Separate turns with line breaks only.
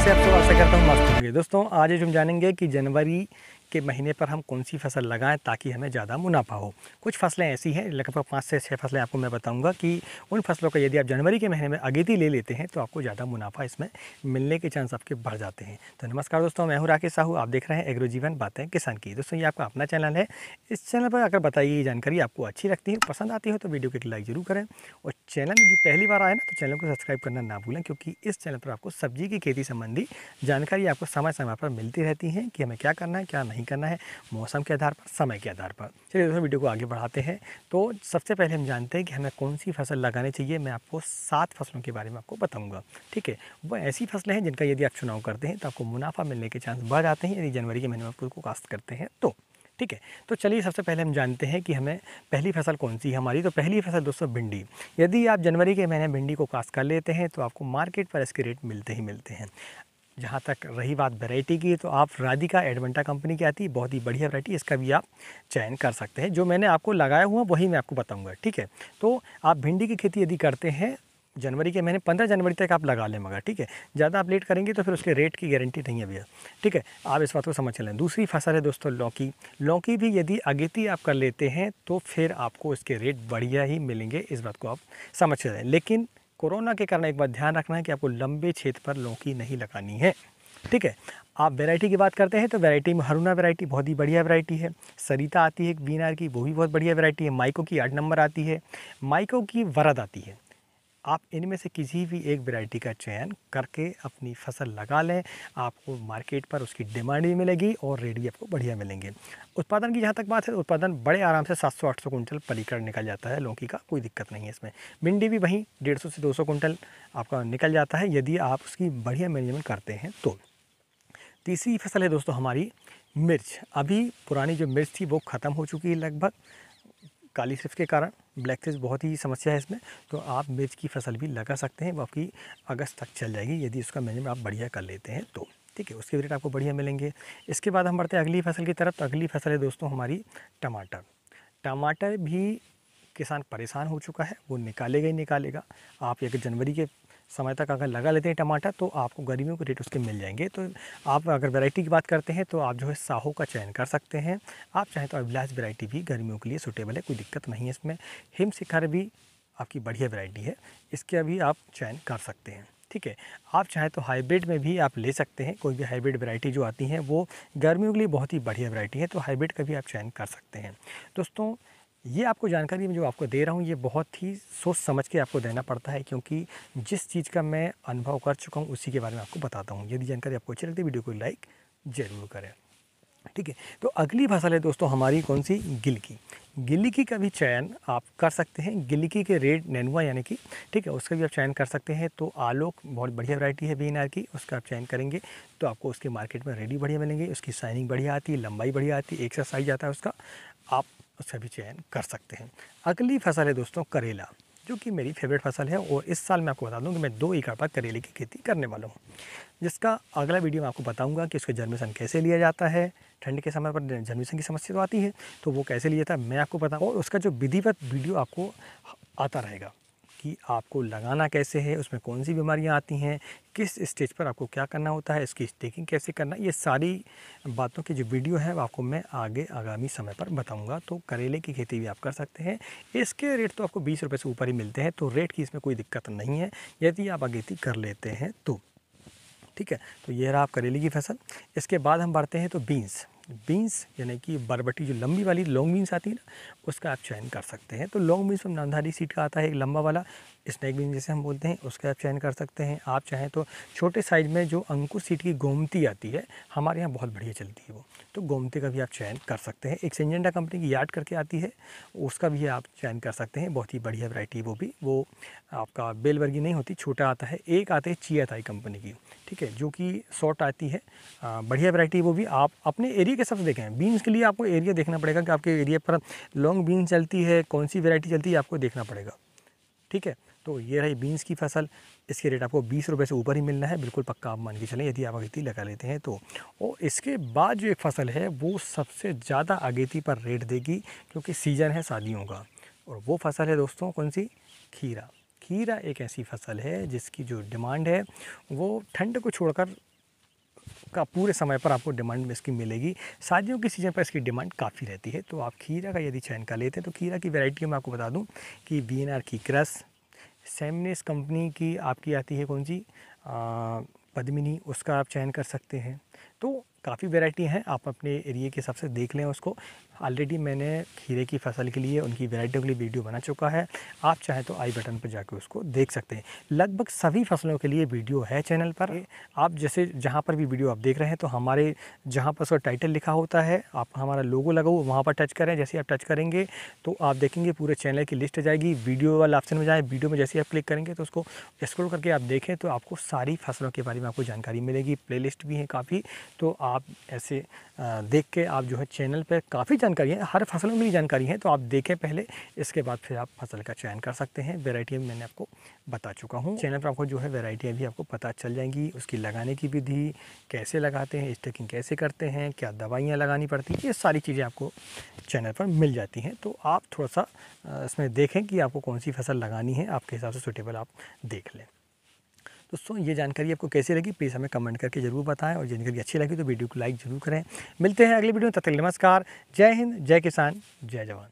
कैसे आप सब? आशा करता हूँ मस्त होंगे। दोस्तों आज हम जानेंगे कि जनवरी के महीने पर हम कौन सी फसल लगाएं ताकि हमें ज़्यादा मुनाफा हो। कुछ फसलें ऐसी हैं, लगभग 5 से 6 फसलें आपको मैं बताऊंगा कि उन फसलों का यदि आप जनवरी के महीने में अगेती ले लेते हैं तो आपको ज़्यादा मुनाफा इसमें मिलने के चांस आपके बढ़ जाते हैं। तो नमस्कार दोस्तों, मैं हूँ राकेश साहू, आप देख रहे हैं एग्रो जीवन बातें किसान की। दोस्तों ये आपका अपना चैनल है। इस चैनल पर अगर बताइए ये जानकारी आपको अच्छी लगती है, पसंद आती हो तो वीडियो को एक लाइक जरूर करें, और चैनल यदि पहली बार आए ना तो चैनल को सब्सक्राइब करना ना भूलें, क्योंकि इस चैनल पर आपको सब्जी की खेती संबंधी जानकारी आपको समय समय पर मिलती रहती है कि हमें क्या करना है क्या नहीं करना है, मौसम के आधार पर, समय के आधार पर। चलिए दोस्तों वीडियो को आगे बढ़ाते हैं। तो सबसे पहले हम जानते हैं कि हमें कौन सी फसल लगानी चाहिए। मैं आपको 7 फसलों के बारे में आपको बताऊंगा। ठीक है, वो ऐसी फसलें हैं जिनका यदि आप चुनाव करते हैं तो आपको मुनाफा मिलने के चांस बढ़ जाते हैं यदि जनवरी के महीने में आप उसको काश्त करते हैं तो। ठीक है, तो चलिए सबसे पहले हम जानते हैं कि हमें पहली फसल कौन सी है हमारी। तो पहली फसल दोस्तों भिंडी। यदि आप जनवरी के महीने भिंडी को काश्त कर लेते हैं तो आपको मार्केट पर इसके रेट मिलते ही मिलते हैं। जहाँ तक रही बात वैरायटी की, तो आप राधिका एडवेंटा कंपनी की आती है, बहुत ही बढ़िया वैरायटी, इसका भी आप चयन कर सकते हैं। जो मैंने आपको लगाया हुआ वही मैं आपको बताऊंगा। ठीक है, तो आप भिंडी की खेती यदि करते हैं जनवरी के महीने 15 जनवरी तक आप लगा लें, मगर ठीक है ज़्यादा आप लेट करेंगे तो फिर उसके रेट की गारंटी नहीं है भैया। ठीक है, आप इस बात को समझ चलें। दूसरी फसल है दोस्तों लौकी। लौकी भी यदि अगेती आप कर लेते हैं तो फिर आपको इसके रेट बढ़िया ही मिलेंगे, इस बात को आप समझ चलें। लेकिन कोरोना के कारण एक बात ध्यान रखना है कि आपको लंबे क्षेत्र पर लौकी नहीं लगानी है। ठीक है, आप वैरायटी की बात करते हैं तो वैरायटी में हरुणा वैरायटी बहुत ही बढ़िया वैरायटी है। सरिता आती है एक बीनार की, वो भी बहुत बढ़िया वैरायटी है। माइको की 8 नंबर आती है, माइको की वरद आती है। आप इनमें से किसी भी एक वैरायटी का चयन करके अपनी फसल लगा लें, आपको मार्केट पर उसकी डिमांड भी मिलेगी और रेट भी आपको बढ़िया मिलेंगे। उत्पादन की जहाँ तक बात है, उत्पादन बड़े आराम से 700-800 कुंटल पलीकर निकल जाता है लौकी का, कोई दिक्कत नहीं है इसमें। भिंडी भी वहीं 150 से 200 कुंटल आपका निकल जाता है यदि आप उसकी बढ़िया मैनेजमेंट करते हैं तो। तीसरी फसल है दोस्तों हमारी मिर्च। अभी पुरानी जो मिर्च थी वो ख़त्म हो चुकी है लगभग, काली सिर्फ के कारण। ब्लैक फिश बहुत ही समस्या है इसमें, तो आप मिर्च की फसल भी लगा सकते हैं, वो आपकी अगस्त तक चल जाएगी यदि उसका मैनेजमेंट आप बढ़िया कर लेते हैं तो। ठीक है, उसके रेट आपको बढ़िया मिलेंगे। इसके बाद हम बढ़ते हैं अगली फसल की तरफ। तो अगली फसल है दोस्तों हमारी टमाटर। टमाटर भी किसान परेशान हो चुका है, वो निकालेगा ही निकालेगा। आप अगर जनवरी के समय तक अगर लगा लेते हैं टमाटर तो आपको गर्मियों के रेट उसके मिल जाएंगे। तो आप अगर वैरायटी की बात करते हैं तो आप जो है साहो का चयन कर सकते हैं। आप चाहें तो अभिलाष वैरायटी भी गर्मियों के लिए सूटेबल है, कोई दिक्कत नहीं है इसमें। हिम शिखर भी आपकी बढ़िया वैरायटी है, इसका भी आप चयन कर सकते हैं। ठीक है, आप चाहें तो हाइब्रिड में भी आप ले सकते हैं। कोई भी हाइब्रिड वैरायटी जो आती हैं वो गर्मियों के लिए बहुत ही बढ़िया वैरायटी है, तो हाइब्रिड का भी आप चयन कर सकते हैं। दोस्तों ये आपको जानकारी मैं जो आपको दे रहा हूँ ये बहुत ही सोच समझ के आपको देना पड़ता है, क्योंकि जिस चीज़ का मैं अनुभव कर चुका हूँ उसी के बारे में आपको बताता हूँ। यदि जानकारी आपको अच्छी लगती है वीडियो को लाइक ज़रूर करें। ठीक है, तो अगली फसल है दोस्तों हमारी कौन सी, गिलकी। गिलकी का भी चयन आप कर सकते हैं। गिलकी के रेड नेनुआ यानी कि, ठीक है, उसका भी आप चयन कर सकते हैं। तो आलोक बहुत बढ़िया वैरायटी है बीएनआर की, उसका आप चयन करेंगे तो आपको उसके मार्केट में रेडी बढ़िया मिलेंगे। उसकी शाइनिंग बढ़िया आती है, लंबाई बढ़िया आती है, एक सा साइज आता है उसका, आप उसका भी चयन कर सकते हैं। अगली फसल है दोस्तों करेला, जो कि मेरी फेवरेट फसल है, और इस साल मैं आपको बता दूं कि मैं 2 एकड़ पर करेले की खेती करने वाला हूं, जिसका अगला वीडियो मैं आपको बताऊंगा कि उसका जर्मिनेशन कैसे लिया जाता है। ठंड के समय पर जर्मिनेशन की समस्या तो आती है, तो वो कैसे लिया था मैं आपको बताऊँ, और उसका जो विधिवत वीडियो आपको आता रहेगा कि आपको लगाना कैसे है, उसमें कौन सी बीमारियां आती हैं, किस स्टेज पर आपको क्या करना होता है, इसकी स्टेकिंग कैसे करना, ये सारी बातों की जो वीडियो है वो आपको मैं आगे आगामी समय पर बताऊंगा। तो करेले की खेती भी आप कर सकते हैं। इसके रेट तो आपको 20 रुपये से ऊपर ही मिलते हैं, तो रेट की इसमें कोई दिक्कत नहीं है यदि आप अगेती कर लेते हैं तो। ठीक है, तो ये रहा आप करेले की फसल। इसके बाद हम बढ़ते हैं तो बीन्स। बीन्स यानी कि बरबटी, जो लंबी वाली लॉन्ग बीन्स आती है ना, उसका आप चयन कर सकते हैं। तो लॉन्ग बीन्स में नामधारी सीड का आता है एक लंबा वाला, स्नैक बीन जैसे हम बोलते हैं, उसका आप चयन कर सकते हैं। आप चाहें तो छोटे साइज में जो अंकुर सीड की गोमती आती है, हमारे यहाँ बहुत बढ़िया चलती है वो, तो गोमती का भी आप चयन कर सकते हैं। एक सिंजेंटा कंपनी की यार्ड करके आती है, उसका भी आप चयन कर सकते हैं, बहुत ही बढ़िया वैरायटी वो भी। वो आपका बेल वर्गी नहीं होती, छोटा आता है। एक आते हैं चियाथाई कंपनी की, ठीक है, जो कि शॉर्ट आती है, बढ़िया वैरायटी वो भी। आप अपने एरिया के हिसाब से देखें, बीन्स के लिए आपको एरिया देखना पड़ेगा कि आपके एरिया पर लॉन्ग बीन चलती है, कौन सी वैरायटी चलती है, आपको देखना पड़ेगा। ठीक है, तो ये रही बीन्स की फसल। इसके रेट आपको 20 रुपये से ऊपर ही मिलना है, बिल्कुल पक्का आप मान के चलें यदि आप अगेती लगा लेते हैं तो। और इसके बाद जो एक फसल है वो सबसे ज़्यादा अगेती पर रेट देगी, क्योंकि सीज़न है शादियों का, और वो फसल है दोस्तों कौन सी, खीरा। खीरा एक ऐसी फसल है जिसकी जो डिमांड है वो ठंड को छोड़कर का पूरे समय पर आपको डिमांड में इसकी मिलेगी। शादियों के सीज़न पर इसकी डिमांड काफ़ी रहती है। तो आप खीरा का यदि चयन कर लेते हैं तो खीरा की वैरायटी में आपको बता दूं कि वीएनआर की क्रश, सेमनेस कंपनी की आपकी आती है कौन सी पद्मिनी, उसका आप चयन कर सकते हैं। तो काफ़ी वैरायटी हैं, आप अपने एरिया के हिसाब से देख लें उसको। ऑलरेडी मैंने खीरे की फसल के लिए उनकी वैरायटियों के लिए वीडियो बना चुका है, आप चाहें तो आई बटन पर जाकर उसको देख सकते हैं। लगभग सभी फसलों के लिए वीडियो है चैनल पर। आप जैसे जहाँ पर भी वीडियो आप देख रहे हैं तो हमारे जहाँ पर उसका टाइटल लिखा होता है, आप हमारा लोगो लगा हुआ वहाँ पर टच करें। जैसे आप टच करेंगे तो आप देखेंगे पूरे चैनल की लिस्ट आ जाएगी। वीडियो वाला ऑप्शन में जाए, वीडियो में जैसे आप क्लिक करेंगे तो उसको स्क्रॉल करके आप देखें तो आपको सारी फसलों के बारे में आपको जानकारी मिलेगी। प्लेलिस्ट भी है काफ़ी, तो आप ऐसे देख के आप जो है चैनल पे काफ़ी जानकारी है, हर फसलों में भी जानकारी है, तो आप देखें पहले, इसके बाद फिर आप फसल का चयन कर सकते हैं। वैरायटी में मैंने आपको बता चुका हूँ। चैनल पर आपको जो है वैरायटियाँ भी आपको पता चल जाएंगी, उसकी लगाने की विधि, कैसे लगाते हैं, स्टेकिंग कैसे करते हैं, क्या दवाइयाँ लगानी पड़ती हैं, ये सारी चीज़ें आपको चैनल पर मिल जाती हैं। तो आप थोड़ा सा इसमें देखें कि आपको कौन सी फसल लगानी है, आपके हिसाब से सूटेबल आप देख लें। दोस्तों ये जानकारी आपको कैसी लगी प्लीज़ हमें कमेंट करके ज़रूर बताएं, और जानकारी अच्छी लगी तो वीडियो को लाइक ज़रूर करें। मिलते हैं अगली वीडियो में, तब तक नमस्कार, जय हिंद, जय किसान, जय जवान।